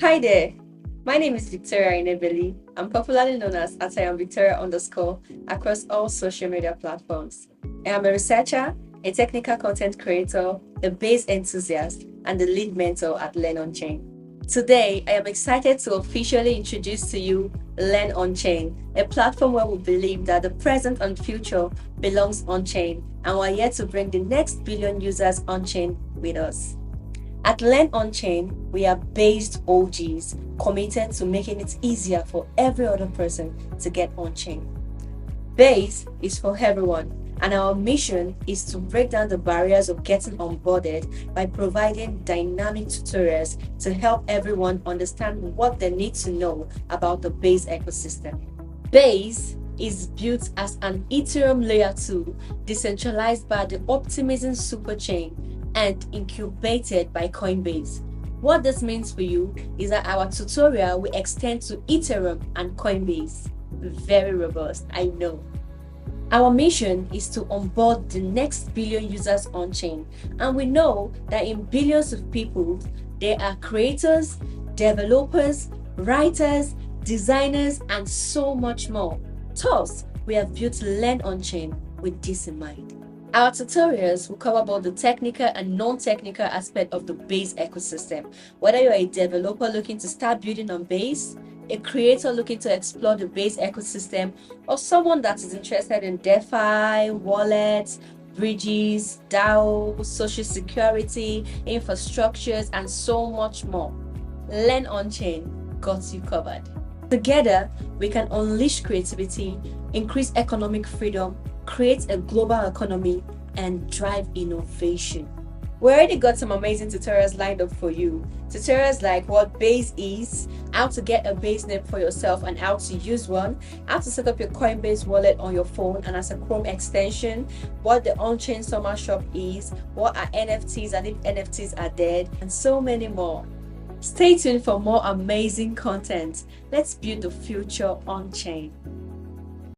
Hi there, my name is Victoria Inebeli. I'm popularly known as @IamVictoria_ across all social media platforms. I am a researcher, a technical content creator, a base enthusiast, and the lead mentor at LearnOnchain. Today, I am excited to officially introduce to you LearnOnchain, a platform where we believe that the present and future belongs on-chain, and we're here to bring the next billion users on-chain with us. At LearnOnchain, we are based OGs committed to making it easier for every other person to get on-chain. Base is for everyone, and our mission is to break down the barriers of getting onboarded by providing dynamic tutorials to help everyone understand what they need to know about the Base ecosystem. Base is built as an Ethereum Layer 2 decentralized by the Optimism superchain and incubated by CoinBase. What this means for you is that our tutorial will extend to Ethereum and CoinBase. Very robust, I know. Our mission is to onboard the next billion users on-chain, and we know that in billions of people, there are creators, developers, writers, designers, and so much more. Thus, we have built LearnOnchain with this in mind. Our tutorials will cover both the technical and non-technical aspect of the Base ecosystem. Whether you're a developer looking to start building on Base, a creator looking to explore the Base ecosystem, or someone that is interested in DeFi, wallets, bridges, DAO, social security, infrastructures, and so much more. LearnOnchain got you covered. Together, we can unleash creativity, increase economic freedom, create a global economy, and drive innovation. We already got some amazing tutorials lined up for you. Tutorials like what Base is, how to get a Base name for yourself and how to use one, how to set up your Coinbase wallet on your phone and as a Chrome extension, what the on-chain summer shop is, what are NFTs and if NFTs are dead, and so many more. Stay tuned for more amazing content. Let's build the future on-chain.